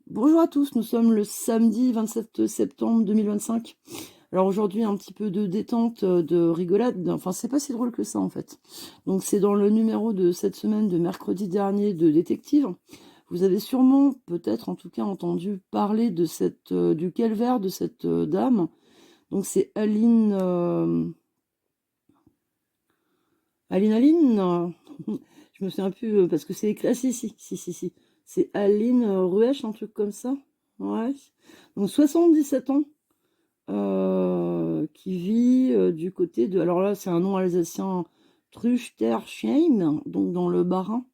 Bonjour à tous, nous sommes le samedi 27 septembre 2025. Alors aujourd'hui, un petit peu de détente, de rigolade, enfin c'est pas si drôle que ça en fait. Donc c'est dans le numéro de cette semaine de mercredi dernier de Détective. Vous avez sûrement, peut-être en tout cas, entendu parler de du calvaire de cette dame. Donc c'est Aline, je me souviens plus parce que c'est écrit. Ah si. C'est Aline Ruesch, un truc comme ça. Ouais. Donc 77 ans, qui vit du côté de. Alors là, c'est un nom alsacien, Truchterschein, donc dans le Bas-Rhin.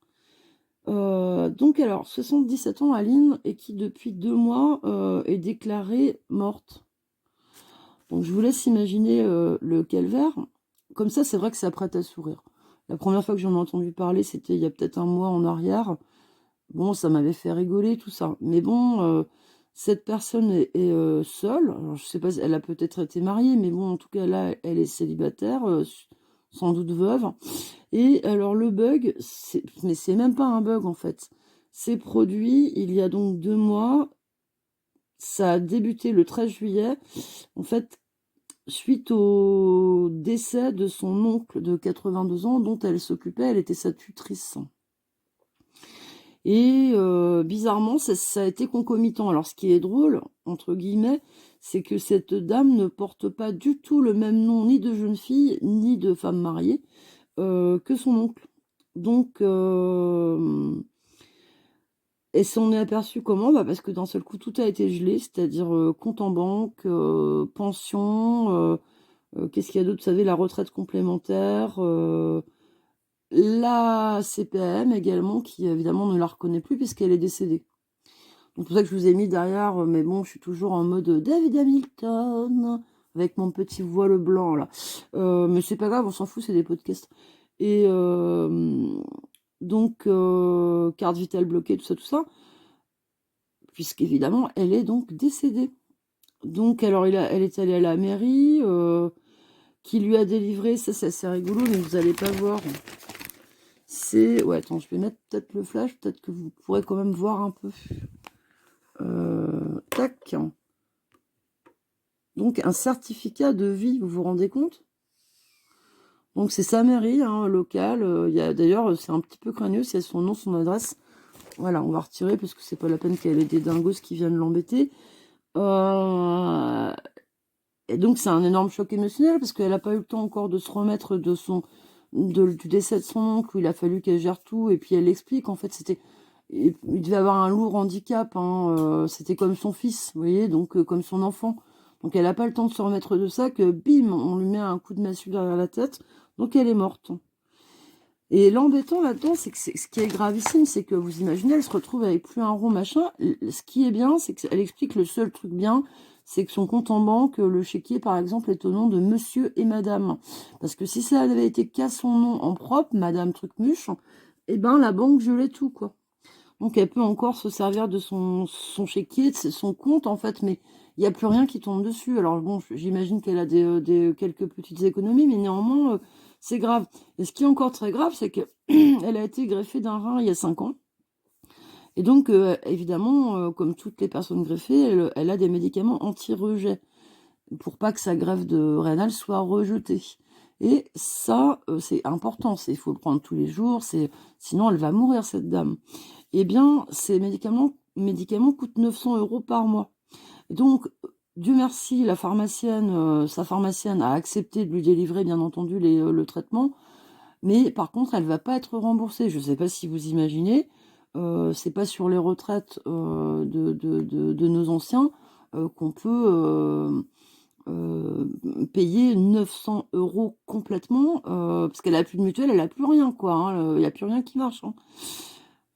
Donc alors, 77 ans, Aline, et qui depuis 2 mois est déclarée morte. Donc je vous laisse imaginer le calvaire. Comme ça, c'est vrai que ça prête à sourire. La première fois que j'en ai entendu parler, c'était il y a peut-être un mois en arrière. Bon, ça m'avait fait rigoler, tout ça. Mais bon, cette personne est seule. Alors, je sais pas, elle a peut-être été mariée, mais bon, en tout cas, là, elle est célibataire, sans doute veuve. Et alors, le bug, mais c'est même pas un bug, en fait. C'est produit il y a donc 2 mois. Ça a débuté le 13 juillet. En fait, suite au décès de son oncle de 82 ans, dont elle s'occupait, elle était sa tutrice. Et bizarrement, ça a été concomitant. Alors, ce qui est drôle, entre guillemets, c'est que cette dame ne porte pas du tout le même nom, ni de jeune fille, ni de femme mariée, que son oncle. Donc, elle s'en est aperçue comment? Bah parce que d'un seul coup, tout a été gelé, c'est-à-dire compte en banque, pension, qu'est-ce qu'il y a d'autre? Vous savez, la retraite complémentaire, la CPM également, qui évidemment ne la reconnaît plus puisqu'elle est décédée. Donc c'est pour ça que je vous ai mis derrière, mais bon, je suis toujours en mode David Hamilton, avec mon petit voile blanc là. Mais c'est pas grave, on s'en fout, c'est des podcasts. Et donc, carte vitale bloquée, tout ça, puisqu'évidemment, elle est donc décédée. Donc, alors, elle est allée à la mairie, qui lui a délivré, ça c'est assez rigolo, mais vous allez pas voir. C'est. Ouais, attends, je vais mettre peut-être le flash, peut-être que vous pourrez quand même voir un peu. Tac. Donc un certificat de vie, vous vous rendez compte? Donc c'est sa mairie, hein, locale. D'ailleurs, c'est un petit peu crâneux, c'est son nom, son adresse. Voilà, on va retirer parce que c'est pas la peine qu'elle ait des dingos qui viennent l'embêter. Et donc c'est un énorme choc émotionnel parce qu'elle n'a pas eu le temps encore de se remettre du décès de son oncle, où il a fallu qu'elle gère tout. Et puis elle explique, en fait, il devait avoir un lourd handicap, hein, c'était comme son fils, vous voyez, donc comme son enfant. Donc elle n'a pas le temps de se remettre de ça, que bim, on lui met un coup de massue derrière la tête, donc elle est morte. Et l'embêtant là-dedans, c'est que ce qui est gravissime, c'est que vous imaginez, elle se retrouve avec plus un rond machin. Ce qui est bien, c'est qu'elle explique le seul truc bien, c'est que son compte en banque, le chéquier par exemple, est au nom de monsieur et madame. Parce que si ça avait été qu'à son nom en propre, madame Trucmuche, eh ben la banque gelait tout, quoi. Donc elle peut encore se servir de son chéquier, de son compte en fait, mais il n'y a plus rien qui tombe dessus. Alors bon, j'imagine qu'elle a quelques petites économies, mais néanmoins, c'est grave. Et ce qui est encore très grave, c'est qu'elle a été greffée d'un rein il y a 5 ans. Et donc, évidemment, comme toutes les personnes greffées, elle a des médicaments anti-rejet pour pas que sa greffe de rénale soit rejetée. Et ça, c'est important, il faut le prendre tous les jours, sinon elle va mourir, cette dame. Eh bien, ces médicaments coûtent 900 € par mois. Et donc, Dieu merci, sa pharmacienne a accepté de lui délivrer, bien entendu, le traitement, mais par contre, elle va pas être remboursée. Je ne sais pas si vous imaginez, c'est pas sur les retraites de nos anciens qu'on peut payer 900 € complètement, parce qu'elle a plus de mutuelle, elle a plus rien, quoi, hein, il n'y a plus rien qui marche, hein.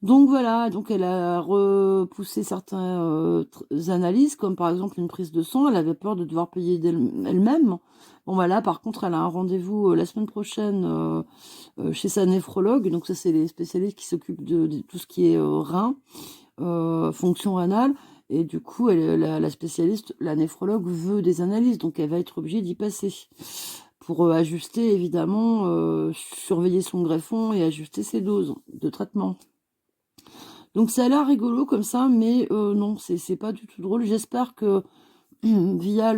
Donc voilà, donc elle a repoussé certaines analyses, comme par exemple une prise de sang. Elle avait peur de devoir payer elle-même. Bon voilà, par contre, elle a un rendez-vous la semaine prochaine chez sa néphrologue. Donc ça, c'est les spécialistes qui s'occupent de tout ce qui est rein, fonction rénale. Et du coup, la spécialiste, la néphrologue, veut des analyses. Donc elle va être obligée d'y passer pour ajuster, évidemment, surveiller son greffon et ajuster ses doses de traitement. Donc ça a l'air rigolo comme ça, mais non, c'est pas du tout drôle. J'espère que via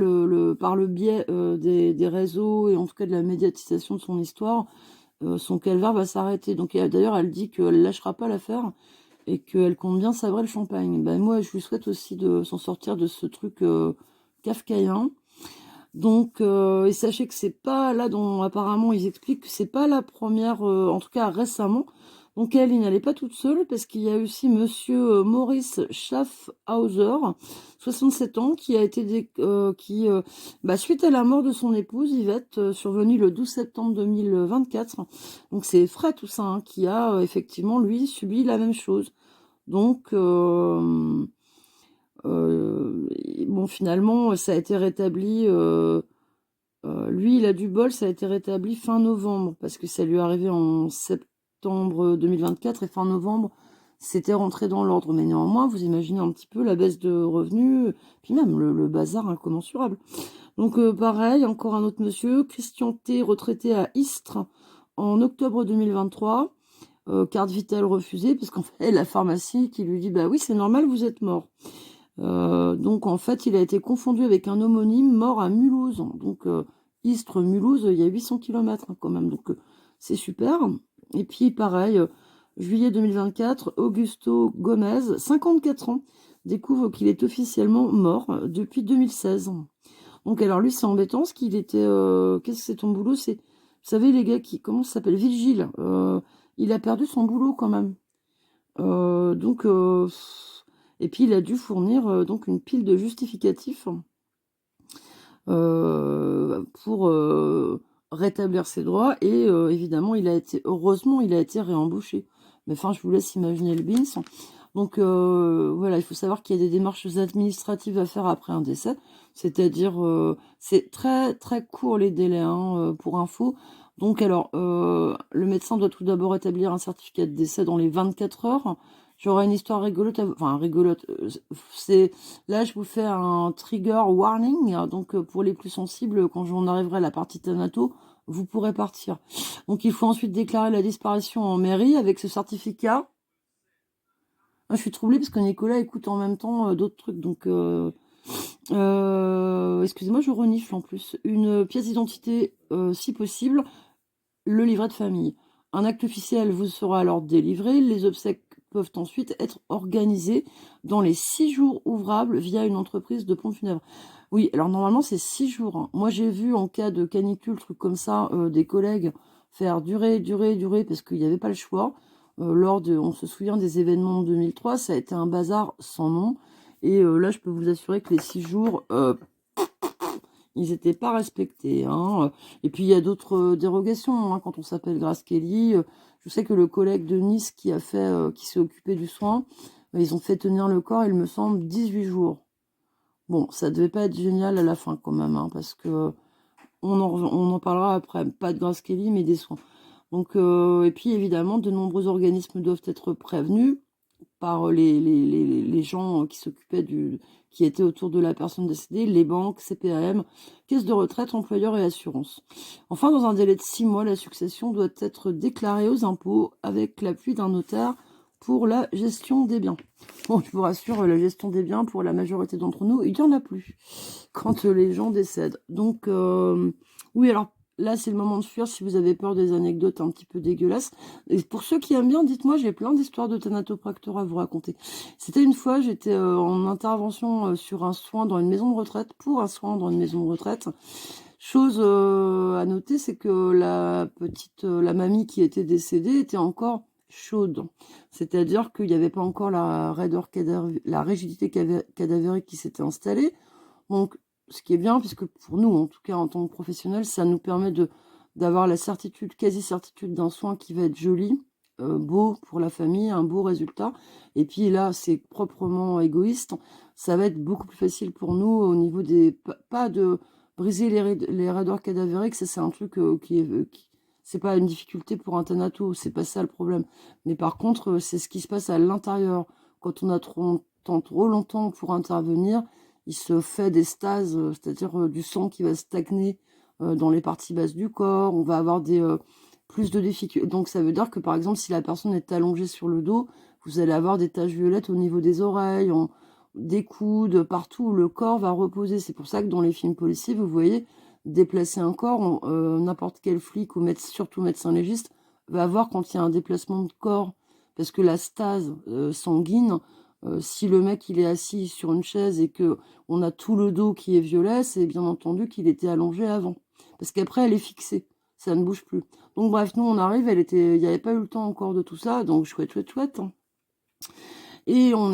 par le biais des réseaux et en tout cas de la médiatisation de son histoire, son calvaire va s'arrêter. Donc d'ailleurs, elle dit qu'elle lâchera pas l'affaire et qu'elle compte bien sabrer le champagne. Ben, moi, je lui souhaite aussi de s'en sortir de ce truc kafkaïen. Donc, et sachez que c'est pas là dont apparemment ils expliquent que c'est pas la première, en tout cas récemment. Donc elle, il n'allait pas toute seule parce qu'il y a aussi Monsieur Maurice Schaffhauser, 67 ans, qui a été suite à la mort de son épouse Yvette, survenue le 12 septembre 2024. Donc c'est frais tout ça, hein, qui a effectivement lui subi la même chose. Donc bon, finalement, ça a été rétabli. Lui, il a du bol, ça a été rétabli fin novembre, parce que ça lui est arrivé en septembre 2024, et fin novembre, c'était rentré dans l'ordre. Mais néanmoins, vous imaginez un petit peu la baisse de revenus, puis même le bazar incommensurable. Donc pareil, encore un autre monsieur, Christian T, retraité à Istres, en octobre 2023, carte vitale refusée, parce qu'en fait, la pharmacie qui lui dit, bah oui, c'est normal, vous êtes mort. Donc en fait, il a été confondu avec un homonyme mort à Mulhouse. Donc Istres-Mulhouse, il y a 800 km quand même, donc c'est super. Et puis pareil, juillet 2024, Augusto Gomez, 54 ans, découvre qu'il est officiellement mort depuis 2016. Donc alors lui, c'est embêtant, parce qu'il était... Qu'est-ce que c'est ton boulot? C'est, vous savez, les gars qui... Comment ça s'appelle? Vigile. Il a perdu son boulot quand même. Donc... Et puis il a dû fournir donc une pile de justificatifs pour rétablir ses droits. Et évidemment, heureusement, il a été réembauché. Mais enfin, je vous laisse imaginer le bins. Donc voilà, il faut savoir qu'il y a des démarches administratives à faire après un décès. C'est-à-dire, c'est très très court les délais, hein, pour info. Donc alors, le médecin doit tout d'abord établir un certificat de décès dans les 24 heures. J'aurai une histoire rigolote, enfin rigolote. Là, je vous fais un trigger warning. Donc pour les plus sensibles, quand on arriverai à la partie Thanato, vous pourrez partir. Donc il faut ensuite déclarer la disparition en mairie avec ce certificat. Je suis troublée parce que Nicolas écoute en même temps d'autres trucs. Donc excusez-moi, je renifle en plus. Une pièce d'identité, si possible, le livret de famille. Un acte officiel vous sera alors délivré. Les obsèques peuvent ensuite être organisées dans les 6 jours ouvrables via une entreprise de pompes funèbres. Oui, alors normalement c'est 6 jours. Hein. Moi j'ai vu en cas de canicule, truc comme ça, des collègues faire durer, parce qu'il n'y avait pas le choix. On se souvient des événements de 2003, ça a été un bazar sans nom. Et là, je peux vous assurer que les 6 jours, ils n'étaient pas respectés. Hein. Et puis, il y a d'autres dérogations. Hein, quand on s'appelle Grace Kelly, je sais que le collègue de Nice qui s'est occupé du soin, ils ont fait tenir le corps, il me semble, 18 jours. Bon, ça devait pas être génial à la fin quand même, hein, parce que on en parlera après. Pas de Grace Kelly, mais des soins. Donc, et puis évidemment, de nombreux organismes doivent être prévenus par les gens qui étaient autour de la personne décédée, les banques, CPAM, caisse de retraite, employeurs et assurances. Enfin, dans un délai de 6 mois, la succession doit être déclarée aux impôts avec l'appui d'un notaire pour la gestion des biens. Bon, je vous rassure, la gestion des biens, pour la majorité d'entre nous, il n'y en a plus quand les gens décèdent. Donc, oui, alors là, c'est le moment de fuir si vous avez peur des anecdotes un petit peu dégueulasses. Et pour ceux qui aiment bien, dites-moi, j'ai plein d'histoires de thanatopracteur à vous raconter. C'était une fois, j'étais en intervention sur un soin dans une maison de retraite, pour un soin dans une maison de retraite. Chose à noter, c'est que la mamie qui était décédée était encore chaude. C'est-à-dire qu'il n'y avait pas encore la rigidité cadavérique qui s'était installée. Donc, ce qui est bien, puisque pour nous, en tout cas en tant que professionnels, ça nous permet d'avoir la certitude, quasi-certitude d'un soin qui va être joli, beau pour la famille, un beau résultat. Et puis là, c'est proprement égoïste. Ça va être beaucoup plus facile pour nous au niveau pas de briser les raideurs cadavériques. Ça, c'est un truc c'est pas une difficulté pour un thanato, c'est pas ça le problème. Mais par contre, c'est ce qui se passe à l'intérieur. Quand on a trop longtemps pour intervenir, il se fait des stases, c'est-à-dire du sang qui va stagner dans les parties basses du corps. On va avoir plus de difficultés. Donc ça veut dire que par exemple, si la personne est allongée sur le dos, vous allez avoir des taches violettes au niveau des oreilles, des coudes, partout où le corps va reposer. C'est pour ça que dans les films policiers, vous voyez, déplacer un corps, n'importe quel flic ou surtout médecin légiste va voir quand il y a un déplacement de corps. Parce que la stase sanguine, si le mec il est assis sur une chaise et que on a tout le dos qui est violet, c'est bien entendu qu'il était allongé avant. Parce qu'après, elle est fixée. Ça ne bouge plus. Donc bref, nous on arrive, il n'y avait pas eu le temps encore de tout ça, donc chouette, chouette, chouette. Hein. Et on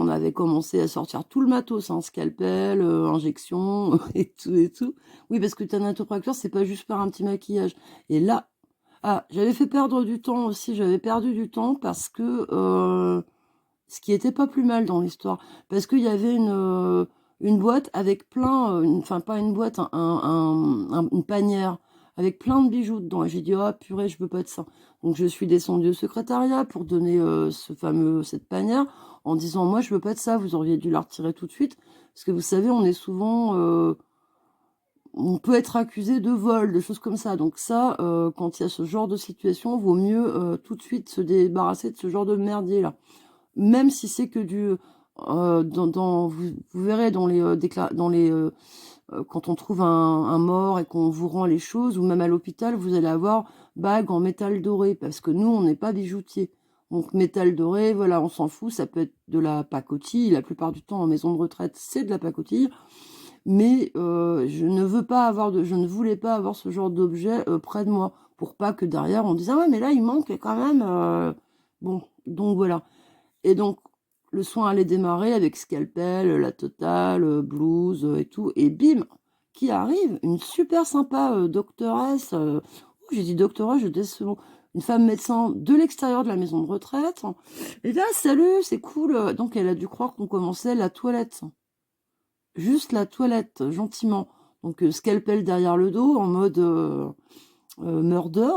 avait commencé à sortir tout le matos, hein, scalpel, injection, et tout, et tout. Oui, parce que thanatopracteur, c'est pas juste faire un petit maquillage. Et là, j'avais fait perdre du temps aussi, j'avais perdu du temps parce que, ce qui était pas plus mal dans l'histoire, parce qu'il y avait une boîte avec plein, enfin pas une boîte, une panière avec plein de bijoux dedans. Et j'ai dit, ah purée, je veux pas de ça. Donc je suis descendue au secrétariat pour donner cette panière en disant, moi je veux pas de ça, vous auriez dû la retirer tout de suite. Parce que vous savez, on est souvent, on peut être accusé de vol, de choses comme ça. Donc ça, quand il y a ce genre de situation, vaut mieux tout de suite se débarrasser de ce genre de merdier là. Même si c'est que vous verrez dans quand on trouve un mort et qu'on vous rend les choses, ou même à l'hôpital, vous allez avoir bague en métal doré, parce que nous, on n'est pas bijoutier. Donc métal doré, voilà, on s'en fout, ça peut être de la pacotille, la plupart du temps en maison de retraite, c'est de la pacotille, mais je ne voulais pas avoir ce genre d'objet près de moi, pour pas que derrière on dise, ah ouais, mais là, il manque quand même... Bon, donc voilà. Et donc, le soin allait démarrer avec scalpel, la totale, blouse et tout. Et bim, qui arrive, une super sympa doctoresse. J'ai dit doctoresse, je décevant. Une femme médecin de l'extérieur de la maison de retraite. Et là, salut, c'est cool. Donc, elle a dû croire qu'on commençait la toilette. Juste la toilette, gentiment. Donc, scalpel derrière le dos, en mode murder.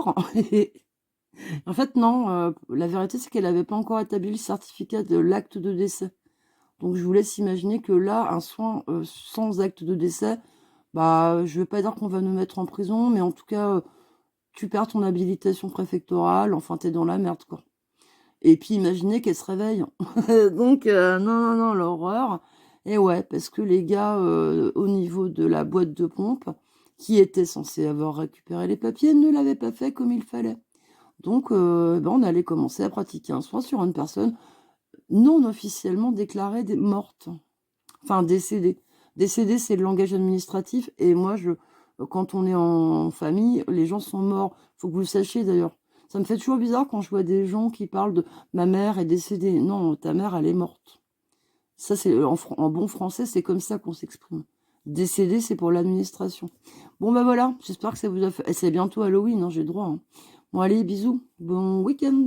En fait, non. La vérité, c'est qu'elle n'avait pas encore établi le certificat de l'acte de décès. Donc, je vous laisse imaginer que là, un soin sans acte de décès, bah, je vais pas dire qu'on va nous mettre en prison, mais en tout cas, tu perds ton habilitation préfectorale. Enfin, t'es dans la merde, quoi. Et puis, imaginez qu'elle se réveille. Donc, non, non, non, l'horreur. Et ouais, parce que les gars, au niveau de la boîte de pompe, qui étaient censés avoir récupéré les papiers, ne l'avaient pas fait comme il fallait. Donc, on allait commencer à pratiquer un soin sur une personne non officiellement déclarée morte. Enfin, décédée. Décédée, c'est le langage administratif. Et moi, quand on est en famille, les gens sont morts. Faut que vous le sachiez d'ailleurs. Ça me fait toujours bizarre quand je vois des gens qui parlent de ma mère est décédée. Non, ta mère, elle est morte. Ça, c'est en bon français, c'est comme ça qu'on s'exprime. Décédé, c'est pour l'administration. Bon, bah voilà, j'espère que ça vous a fait. Et c'est bientôt Halloween, hein, j'ai le droit. Hein. Bon, allez, bisous. Bon week-end.